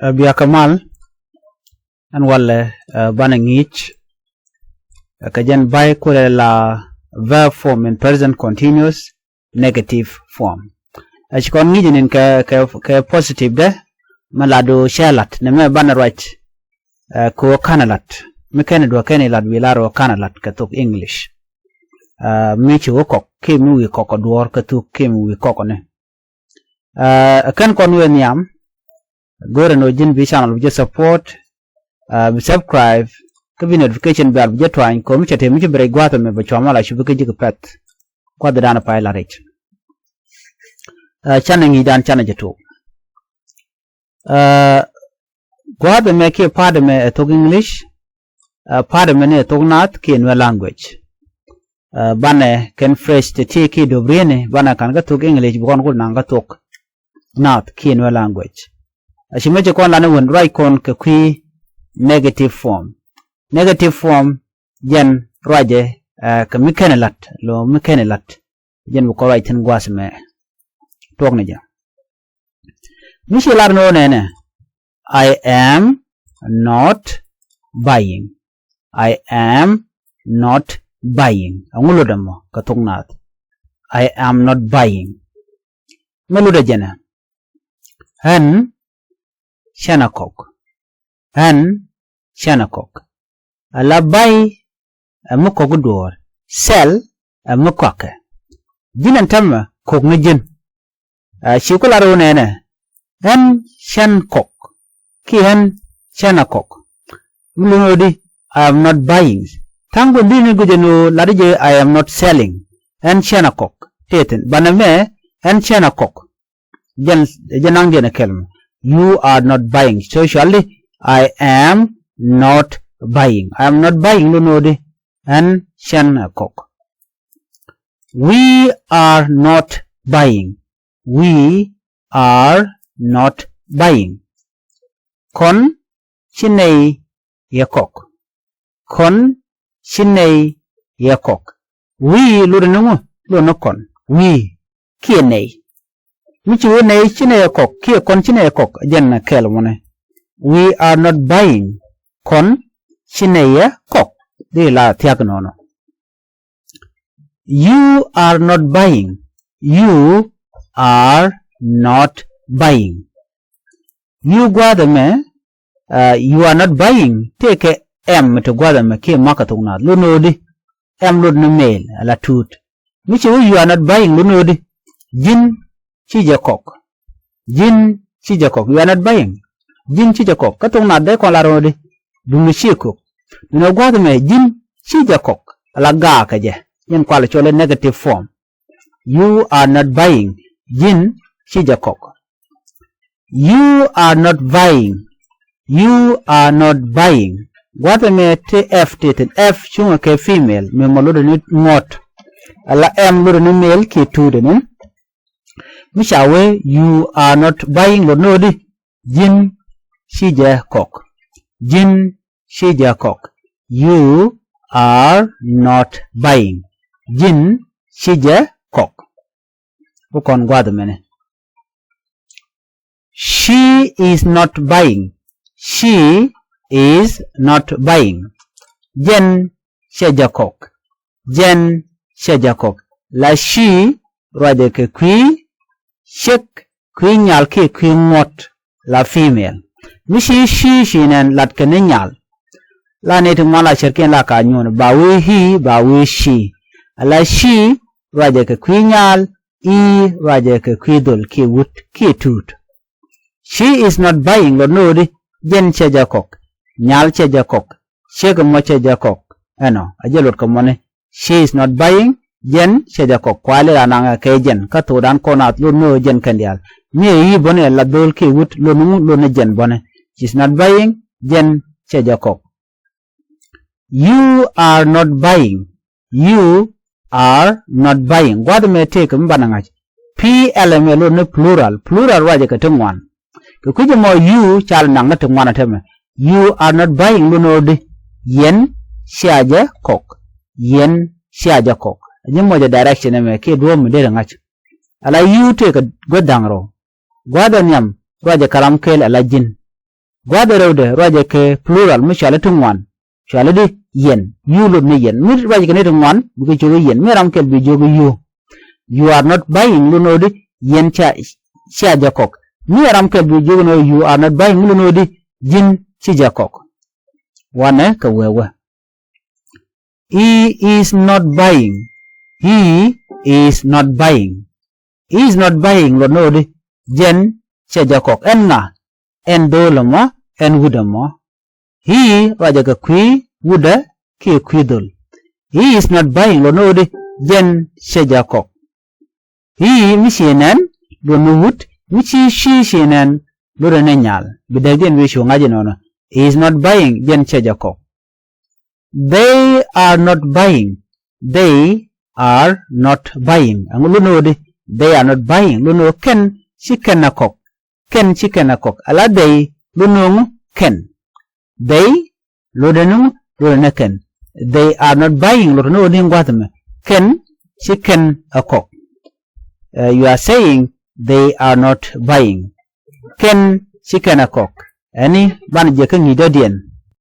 Biya Kamal and wale banangich kajan by kule la verb form in present continuous negative form. Ashikon ngijin in ka positive de malado shalat ne me bana right ko kanalat me kene do kene lad wilaro kanalat katuk English. Michi wokok kemi wi koko duor katuk kemi wi koko ne. Kan konwe nyam gore no jin bi channel bi support subscribe kabi notification bell bi twain ko mi chete mi bre gwato me ba chama la shubu ke jik pet ko da dana pa la rech channel ngi dan channel jeto gwato me ke pad me to English pad me ne Thok Nath ke Nuer language bane ken fresh te ke do brene bana kan ga to English bu kon ko nanga Thok Nath ke Nuer language Ashimeche kon lana when right kon ke kwi negative form. Negative form jen raje ke mikenelat lo mikenelat jen bu ko right en gwasme tok ne ja. Mishilar no nene I am not buying. I am not buying. Angulo damo ka Thok Nath. I am not buying. Meluda jena. Hen Shanakok. Han Shanakok. Alabai a mukogudor. Sell a mukwake. Jinan tama kog nijin. Shikularo nene. Han Shankok. Ki han Shanakok. Mulunodi, I am not buying. Tango dini gujenu ladije I am not selling. Han Shanakok. Teten. Baname han Shanakok. Janang jena kelma. You are not buying. So surely I am not buying. I am not buying lunodi and Shanakok. We are not buying. We are not buying. Kon Shinei Yakok. Kon Shinei Yakok. We ludunungu lunokon. We kienei. Michi wene chine yakok, kia kon chine yakok, jen kel mone. We are not buying kon chine yakok. Di la tiak nono. You are not buying. You are not buying. You guadame, you are not buying. Take M to guadame, kia makatungna. Lunodi, M lud no mail, la toot. Michi you are not buying, lunodi. Jin Chijakok. Jin Chijakok. You are not buying. Jin Chijakok. Katong na de kon laro de. Dumishiko. Nino guadame Jin Chijakok. Alaga kaje. Yen kwala chole negative form. You are not buying. Jin Chijakok. You are not buying. You are not buying. Guadame TF teten. F chunga ke female. Me malodo ni ngot. Ala M lodo ni male ki tudenen. Mishawe, you are not buying lo nodi. Jin Shijakok. Jin Shijakok. You are not buying. Jin Shijakok. Ukon guadamene. She is not buying. She is not buying. Jen Shijakok. Jen Shijakok. La she raje ke kwi Shek queen yal ke queen mot la female. Mishi she shinen lat kenyal. La netu mala cherken la kanyon. Ba we he, ba we she. La she raje ke queen yal. E raje ke quidul ke wood ke toot. She is not buying lo nodi. Jen chejakok. Nyal chejakok. Shek mo chejakok. Ano, ajelot kamone. She is not buying. Jen Shejakok kwale ananga ke jen kato dan konat lo no jen kandial me yi bone la dol ke wut lo no jen bone. She's not buying. Jen Shejakok. You are not buying. You are not buying. What may take mbanangach PLM lo no plural waje ka tungwan ke kuje mo you chal nanga tungwana teme. You are not buying lo no de yen Shejakok. Yen Shejakok. Nyimo ja direction me ke duo mu de ngach ala you take godangro gwada nyam waje karam kel ala jin gwada rode roje ke plural mi shala tungwan shala di yen you lo ni yen mi roje ke ne tungwan bu ke yen mi ram kel bi jogo you are not buying lo no di yen cha jakok mi ram kel bi jogo no you are not buying lo no di jin chi jakok wane ka wewe he is not buying he is not buying he is not buying lo no di jen cha jakok enna en dolama en wudama he raja ka kwi wuda ke kwidol he is not buying lo no di jen cha jakok he mishinen lo no wut michi shi shinen lo ne nyal bidagden we sho ngaje nono he is not buying jen cha jakok they are not buying they are not buying angulu no di they are not buying lo no ken chicken akok ken chicken akok ala they lo no ken they lo denung lo ne ken they are not buying lo no di ngwatme ken chicken akok you are saying they are not buying ken chicken akok ani ban je ka ngi dodien